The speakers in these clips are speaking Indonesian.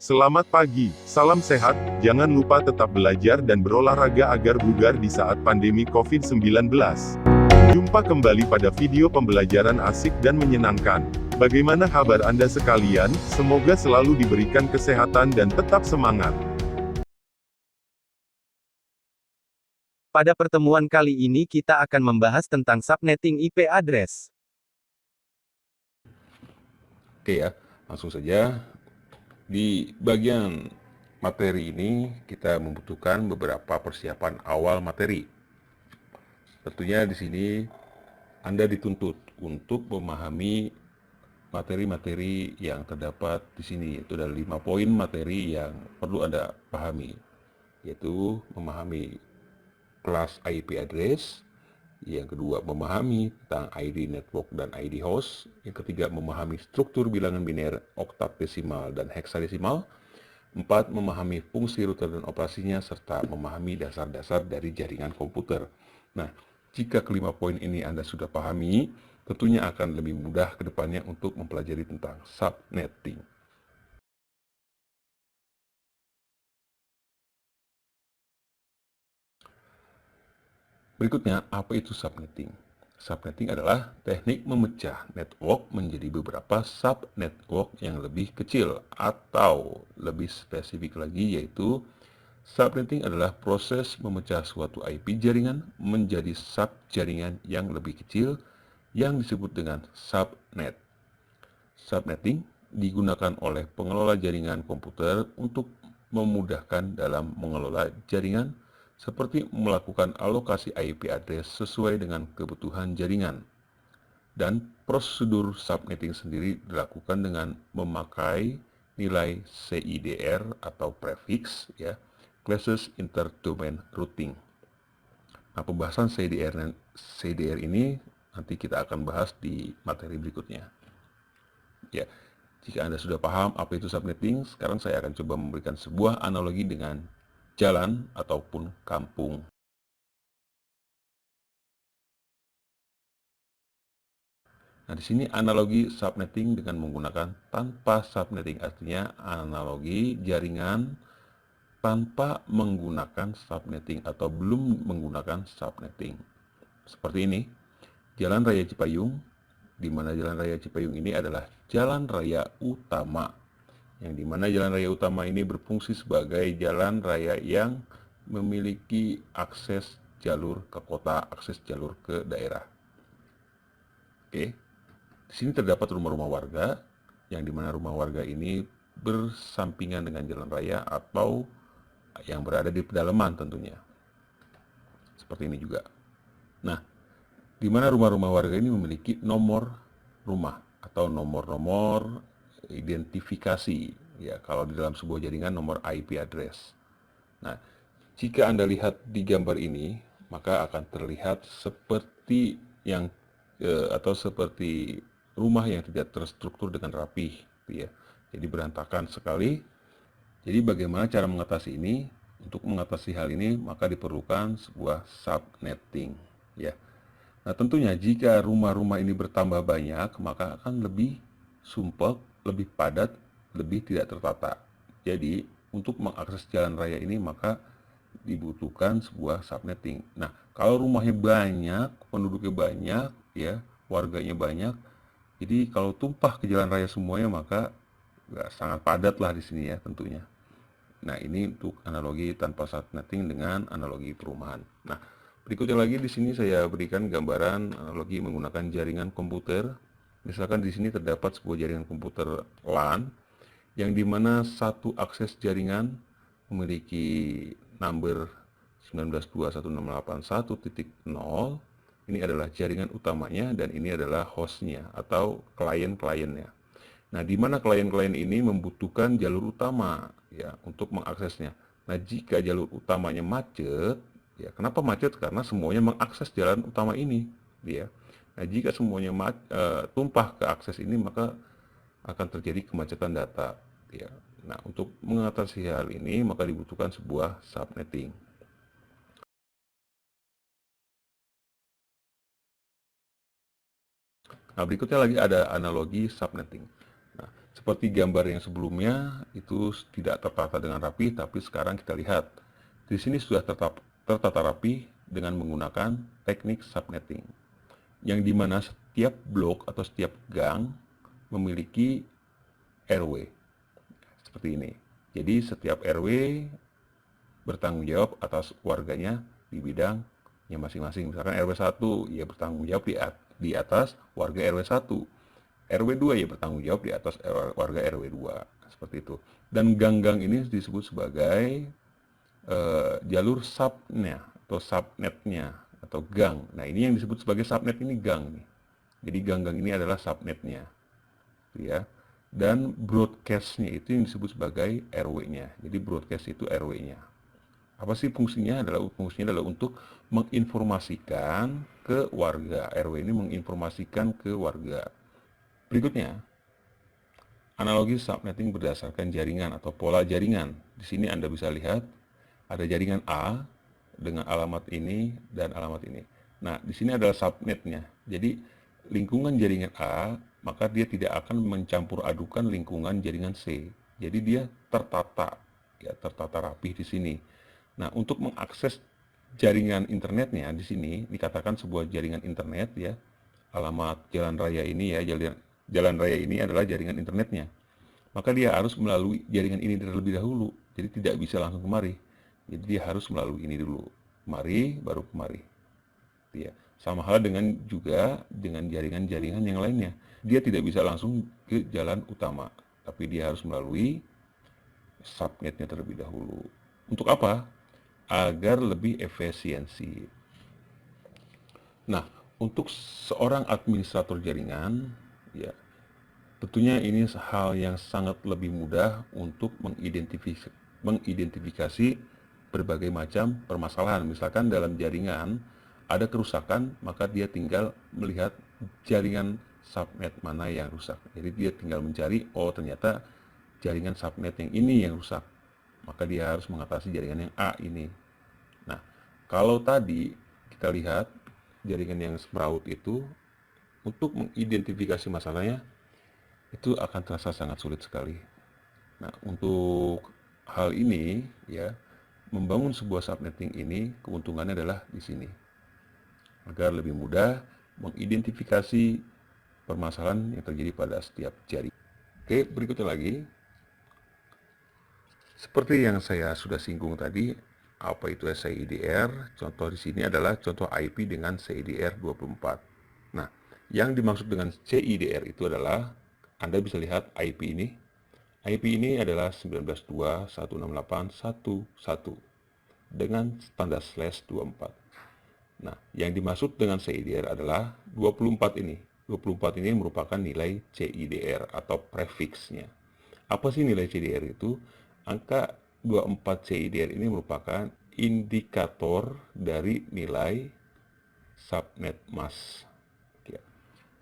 Selamat pagi, salam sehat, jangan lupa tetap belajar dan berolahraga agar bugar di saat pandemi COVID-19. Jumpa kembali pada video pembelajaran asik dan menyenangkan. Bagaimana kabar Anda sekalian? Semoga selalu diberikan kesehatan dan tetap semangat. Pada pertemuan kali ini kita akan membahas tentang subnetting IP address. Oke ya, langsung saja. Di bagian materi ini kita membutuhkan beberapa persiapan awal materi. Tentunya di sini Anda dituntut untuk memahami materi-materi yang terdapat di sini. Itu ada 5 poin materi yang perlu Anda pahami, yaitu memahami kelas IP address, yang kedua memahami tentang ID network dan ID host, yang ketiga memahami struktur bilangan biner oktadesimal dan heksadesimal, 4 memahami fungsi router dan operasinya, serta memahami dasar-dasar dari jaringan komputer. Nah, jika kelima poin ini Anda sudah pahami, tentunya akan lebih mudah ke depannya untuk mempelajari tentang subnetting. Berikutnya, apa itu subnetting? Subnetting adalah teknik memecah network menjadi beberapa subnetwork yang lebih kecil, atau lebih spesifik lagi yaitu subnetting adalah proses memecah suatu IP jaringan menjadi subjaringan yang lebih kecil yang disebut dengan subnet. Subnetting digunakan oleh pengelola jaringan komputer untuk memudahkan dalam mengelola jaringan, seperti melakukan alokasi IP address sesuai dengan kebutuhan jaringan. Dan prosedur subnetting sendiri dilakukan dengan memakai nilai CIDR atau prefix, ya, Classes Interdomain Routing. Nah, pembahasan CIDR ini nanti kita akan bahas di materi berikutnya. Ya, jika Anda sudah paham apa itu subnetting, sekarang saya akan coba memberikan sebuah analogi dengan jalan ataupun kampung. Nah, di sini analogi subnetting dengan menggunakan tanpa subnetting, artinya analogi jaringan tanpa menggunakan subnetting atau belum menggunakan subnetting. Seperti ini, Jalan Raya Cipayung, di mana Jalan Raya Cipayung ini adalah jalan raya utama, yang di mana jalan raya utama ini berfungsi sebagai jalan raya yang memiliki akses jalur ke kota, akses jalur ke daerah. Oke. Di sini terdapat rumah-rumah warga, yang dimana rumah warga ini bersampingan dengan jalan raya atau yang berada di pedalaman tentunya. Seperti ini juga. Nah, di mana rumah-rumah warga ini memiliki nomor rumah atau nomor-nomor identifikasi. Ya, kalau di dalam sebuah jaringan nomor IP address. Nah, jika Anda lihat di gambar ini, maka akan terlihat seperti yang atau seperti rumah yang tidak terstruktur dengan rapih, ya. Jadi berantakan sekali. Jadi bagaimana cara mengatasi ini? Untuk mengatasi hal ini maka diperlukan sebuah subnetting, ya. Nah, tentunya jika rumah-rumah ini bertambah banyak, maka akan lebih sumpek, lebih padat, lebih tidak tertata. Jadi untuk mengakses jalan raya ini maka dibutuhkan sebuah subnetting. Nah, kalau rumahnya banyak, penduduknya banyak, ya, warganya banyak, jadi kalau tumpah ke jalan raya semuanya maka sangat padat lah di sini ya tentunya. Nah, ini untuk analogi tanpa subnetting dengan analogi perumahan. Nah, berikutnya lagi di sini saya berikan gambaran analogi menggunakan jaringan komputer. Misalkan di sini terdapat sebuah jaringan komputer LAN yang dimana satu akses jaringan memiliki number 19.21681.0. Ini adalah jaringan utamanya dan ini adalah hostnya atau klien-kliennya. Nah, di mana klien-klien ini membutuhkan jalur utama ya untuk mengaksesnya. Nah, jika jalur utamanya macet, ya kenapa macet? Karena semuanya mengakses jalan utama ini, ya. Nah, jika semuanya tumpah ke akses ini, maka akan terjadi kemacetan data, ya. Nah, untuk mengatasi hal ini, maka dibutuhkan sebuah subnetting. Nah, berikutnya lagi ada analogi subnetting. Nah, Seperti gambar yang sebelumnya, itu tidak tertata dengan rapi, tapi sekarang kita lihat. Di sini sudah tertata rapi dengan menggunakan teknik subnetting. Yang dimana setiap blok atau setiap gang memiliki RW. Seperti ini. Jadi setiap RW bertanggung jawab atas warganya di bidangnya masing-masing. Misalkan RW 1 ya bertanggung jawab di atas warga RW 1. RW 2 ya bertanggung jawab di atas warga RW 2. Seperti itu. Dan gang-gang ini disebut sebagai jalur subnya atau subnetnya atau gang. Nah, ini yang disebut sebagai subnet ini gang nih. Jadi gang-gang ini adalah subnetnya. Ya. Dan broadcast-nya itu yang disebut sebagai RW-nya. Jadi broadcast itu RW-nya. Apa sih fungsinya? Fungsinya adalah untuk menginformasikan ke warga. RW ini menginformasikan ke warga. Berikutnya, analogi subnetting berdasarkan jaringan atau pola jaringan. Di sini Anda bisa lihat ada jaringan A dengan alamat ini dan alamat ini. Nah, di sini adalah subnetnya. Jadi, lingkungan jaringan A, maka dia tidak akan mencampur adukan lingkungan jaringan C. Jadi dia tertata, ya tertata rapi di sini. Nah, untuk mengakses jaringan internetnya di sini dikatakan sebuah jaringan internet ya. Alamat jalan raya ini ya, jalan raya ini adalah jaringan internetnya. Maka dia harus melalui jaringan ini terlebih dahulu. Jadi tidak bisa langsung kemari. Jadi dia harus melalui ini dulu. Mari baru kemari. Ya. Sama hal dengan juga dengan jaringan-jaringan yang lainnya. Dia tidak bisa langsung ke jalan utama, tapi dia harus melalui subnetnya terlebih dahulu. Untuk apa? Agar lebih efisiensi. Nah, untuk seorang administrator jaringan, ya tentunya ini hal yang sangat lebih mudah untuk mengidentifikasi berbagai macam permasalahan. Misalkan dalam jaringan ada kerusakan, maka dia tinggal melihat jaringan subnet mana yang rusak. Jadi dia tinggal mencari, oh ternyata jaringan subnet yang ini yang rusak. Maka dia harus mengatasi jaringan yang A ini. Nah, kalau tadi kita lihat jaringan yang semraut itu, untuk mengidentifikasi masalahnya, itu akan terasa sangat sulit sekali. Nah, untuk hal ini ya, membangun sebuah subnetting ini keuntungannya adalah di sini. Agar lebih mudah mengidentifikasi permasalahan yang terjadi pada setiap jaringan. Oke, berikutnya lagi. Seperti yang saya sudah singgung tadi, apa itu CIDR? Contoh di sini adalah contoh IP dengan CIDR 24. Nah, yang dimaksud dengan CIDR itu adalah Anda bisa lihat IP ini. IP ini adalah 19.2.168.1.1 dengan standar /24. Nah, yang dimaksud dengan CIDR adalah 24 ini. 24 ini merupakan nilai CIDR atau prefiksnya. Apa sih nilai CIDR itu? Angka 24 CIDR ini merupakan indikator dari nilai subnet mask.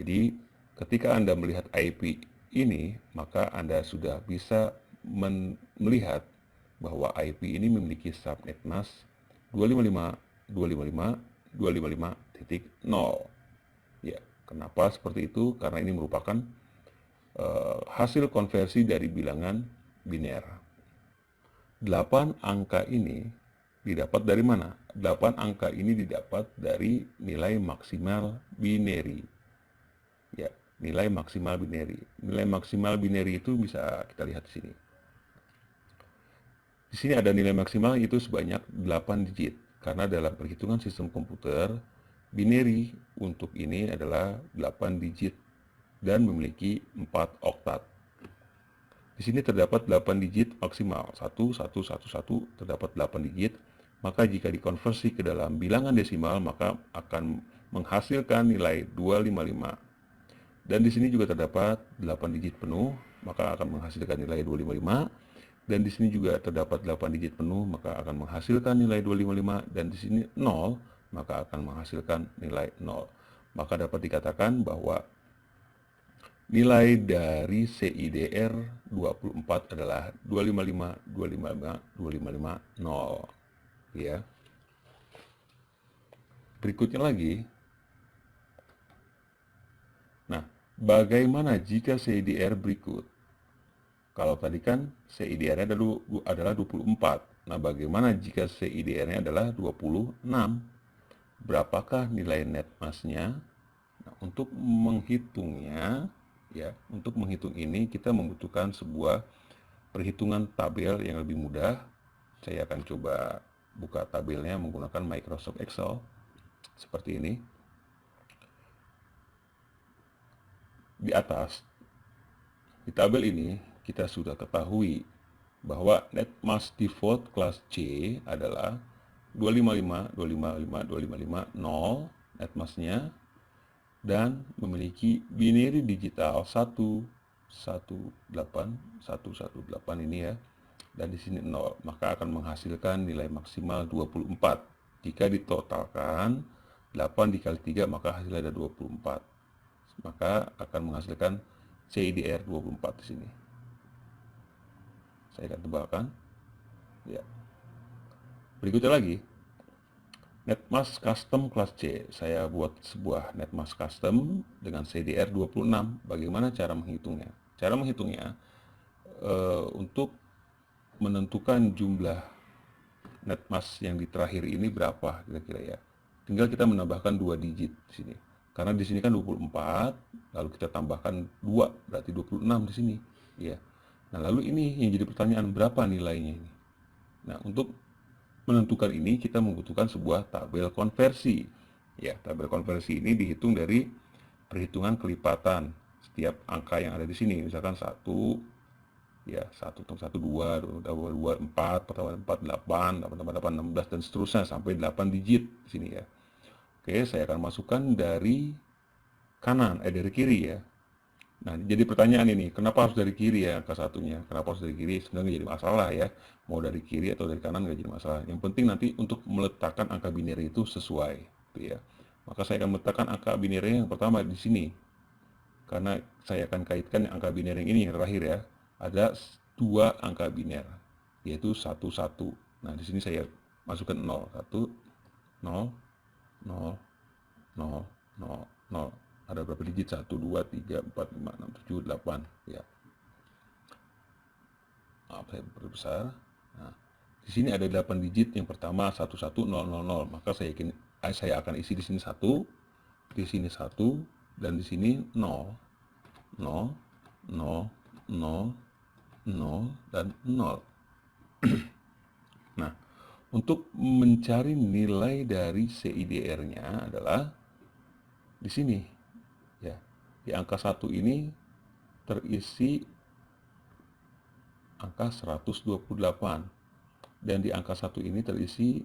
Jadi, ketika Anda melihat IP ini, maka Anda sudah bisa melihat bahwa IP ini memiliki subnet mask 255.255.255.0. Ya, kenapa seperti itu? Karena ini merupakan hasil konversi dari bilangan biner. 8 angka ini didapat dari mana? 8 angka ini didapat dari nilai maksimal binary. Ya, nilai maksimal binary. Nilai maksimal binary itu bisa kita lihat di sini. Di sini ada nilai maksimal itu sebanyak 8 digit. Karena dalam perhitungan sistem komputer, binary untuk ini adalah 8 digit dan memiliki 4 oktat. Di sini terdapat 8 digit maksimal, 1111 terdapat 8 digit, maka jika dikonversi ke dalam bilangan desimal maka akan menghasilkan nilai 255. Dan di sini juga terdapat 8 digit penuh, maka akan menghasilkan nilai 255. Dan di sini juga terdapat 8 digit penuh, maka akan menghasilkan nilai 255. Dan di sini 0, maka akan menghasilkan nilai 0. Maka dapat dikatakan bahwa nilai dari CIDR 24 adalah 255, 255, 255, 0. Ya. Berikutnya lagi. Nah, bagaimana jika CIDR berikut? Kalau tadi kan CIDR-nya adalah 24. Nah, bagaimana jika CIDR-nya adalah 26? Berapakah nilai net mass-nya? Nah, untuk menghitungnya, ya, untuk menghitung ini kita membutuhkan sebuah perhitungan tabel yang lebih mudah. Saya akan coba buka tabelnya menggunakan Microsoft Excel seperti ini. Di atas, di tabel ini kita sudah ketahui bahwa net mass default kelas C adalah 255, 255, 255, 0 net mass-nya, dan memiliki binary digital 118 ini ya, dan di sini 0, maka akan menghasilkan nilai maksimal 24. Jika ditotalkan 8 dikali 3 maka hasilnya ada 24, maka akan menghasilkan CIDR 24 di sini. Saya akan tebalkan ya. Berikutnya lagi, netmask custom kelas C. Saya buat sebuah netmask custom dengan CDR 26. Bagaimana cara menghitungnya? Cara menghitungnya untuk menentukan jumlah netmask yang di terakhir ini berapa kira-kira ya. Tinggal kita menambahkan 2 digit di sini. Karena di sini kan 24, lalu kita tambahkan 2, berarti 26 di sini. Ya. Nah, lalu ini yang jadi pertanyaan, berapa nilainya ini? Nah, untuk menentukan ini kita membutuhkan sebuah tabel konversi. Ya, tabel konversi ini dihitung dari perhitungan kelipatan setiap angka yang ada di sini. Misalkan 1, ya 1 tambah 1, 2, 2, 4, tambah 4, 8, 8 tambah 8, 16, dan seterusnya sampai 8 digit di sini ya. Oke, saya akan masukkan dari kanan, dari kiri ya. Nah, jadi pertanyaan ini, kenapa harus dari kiri ya angka satunya? Kenapa harus dari kiri? Sebenarnya nggak jadi masalah ya. Mau dari kiri atau dari kanan nggak jadi masalah. Yang penting nanti untuk meletakkan angka binary itu sesuai, gitu ya. Maka saya akan meletakkan angka binary yang pertama di sini. Karena saya akan kaitkan angka binary yang ini yang terakhir ya. Ada 2 angka biner, yaitu 1, 1. Nah, di sini saya masukkan 0, 1, 0, 0, 0, 0, 0. Ada berapa digit? 1, 2, 3, 4, 5, 6, 7, 8 ya. Maaf, saya perbesar. Nah, di sini ada 8 digit. Yang pertama 11000, maka saya akan isi di sini 1, di sini 1, dan di sini 0, 0, 0, 0, 0, dan 0. Nah, untuk mencari nilai dari CIDR-nya adalah di sini ya. Di angka 1 ini terisi angka 128, dan di angka 1 ini terisi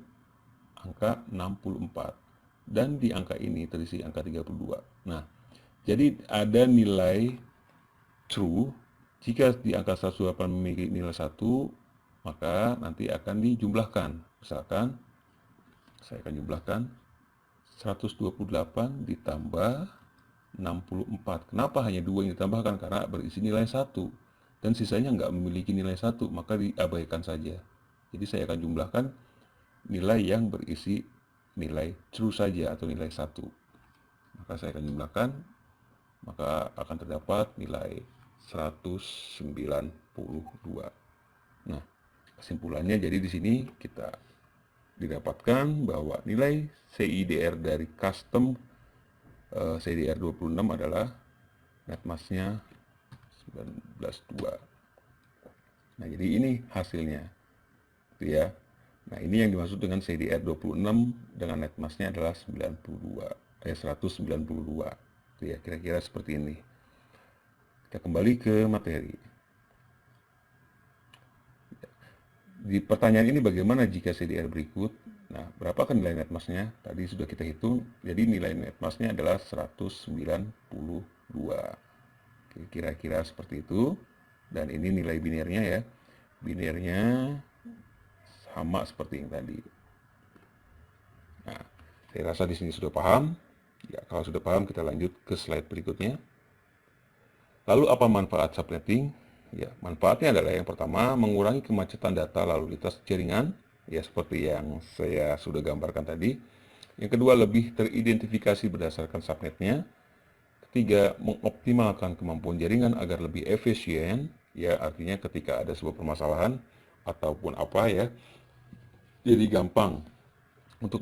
angka 64, dan di angka ini terisi angka 32. Nah, jadi ada nilai true jika di angka 128 memiliki nilai 1, maka nanti akan dijumlahkan. Misalkan saya akan jumlahkan 128 ditambah 64. Kenapa hanya 2 yang ditambahkan? Karena berisi nilai 1. Dan sisanya nggak memiliki nilai 1, maka diabaikan saja. Jadi saya akan jumlahkan nilai yang berisi nilai true saja atau nilai 1. Maka saya akan jumlahkan, maka akan terdapat nilai 192. Nah, kesimpulannya jadi di sini kita didapatkan bahwa nilai CIDR dari custom CIDR 26 adalah net mass-nya 19,2. Nah, jadi ini hasilnya. Gitu ya. Nah, ini yang dimaksud dengan CIDR 26 dengan net mass-nya adalah 192. Itu ya, kira-kira seperti ini. Kita kembali ke materi. Di pertanyaan ini bagaimana jika CIDR berikut? Nah, berapakah nilai net mass-nya? Tadi sudah kita hitung. Jadi nilai net mass-nya adalah 192. Kira-kira seperti itu. Dan ini nilai binernya ya. Binernya sama seperti yang tadi. Nah, saya rasa di sini sudah paham. Ya, kalau sudah paham kita lanjut ke slide berikutnya. Lalu apa manfaat subnetting? Ya, manfaatnya adalah yang pertama mengurangi kemacetan data lalu lintas jaringan, ya seperti yang saya sudah gambarkan tadi. Yang kedua, lebih teridentifikasi berdasarkan subnetnya. Ketiga, mengoptimalkan kemampuan jaringan agar lebih efisien. Ya, artinya ketika ada sebuah permasalahan ataupun apa ya, jadi gampang untuk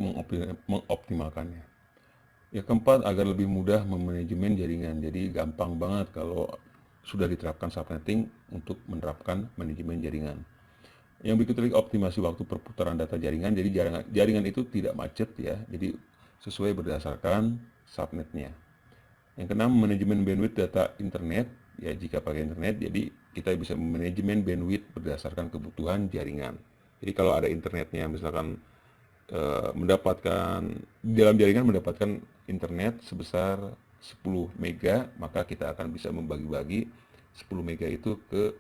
mengoptimalkannya. Ya, keempat, agar lebih mudah memanajemen jaringan. Jadi gampang banget kalau sudah diterapkan subnetting untuk menerapkan manajemen jaringan. Yang berikut lagi, optimasi waktu perputaran data jaringan. Jadi jaringan itu tidak macet ya. Jadi sesuai berdasarkan subnetnya. Yang keenam, manajemen bandwidth data internet. Ya, jika pakai internet, jadi kita bisa manajemen bandwidth berdasarkan kebutuhan jaringan. Jadi kalau ada internetnya, misalkan dalam jaringan mendapatkan internet sebesar 10 mega, maka kita akan bisa membagi-bagi 10 mega itu ke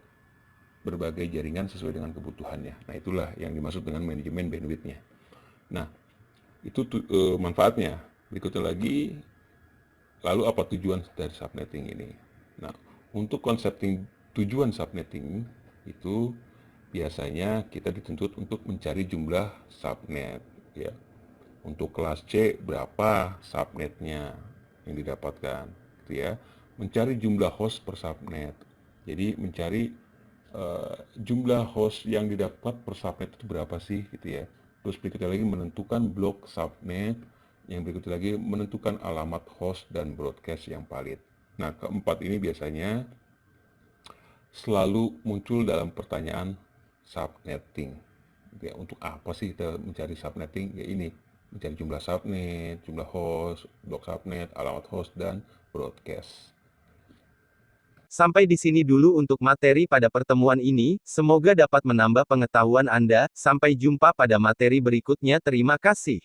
berbagai jaringan sesuai dengan kebutuhannya. Nah, itulah yang dimaksud dengan manajemen bandwidth-nya. Nah, itu manfaatnya. Berikutnya lagi, lalu apa tujuan dari subnetting ini? Nah, untuk konsepting tujuan subnetting itu biasanya kita dituntut untuk mencari jumlah subnet ya. Untuk kelas C berapa subnetnya yang didapatkan gitu ya. Mencari jumlah host per subnet. Jadi mencari jumlah host yang didapat per subnet itu berapa sih gitu ya. Terus berikutnya lagi menentukan blok subnet. Yang berikutnya lagi menentukan alamat host dan broadcast yang valid. Nah, keempat ini biasanya selalu muncul dalam pertanyaan subnetting. Ya, untuk apa sih kita mencari subnetting? Ya ini, mencari jumlah subnet, jumlah host, blok subnet, alamat host, dan broadcast. Sampai di sini dulu untuk materi pada pertemuan ini, semoga dapat menambah pengetahuan Anda. Sampai jumpa pada materi berikutnya. Terima kasih.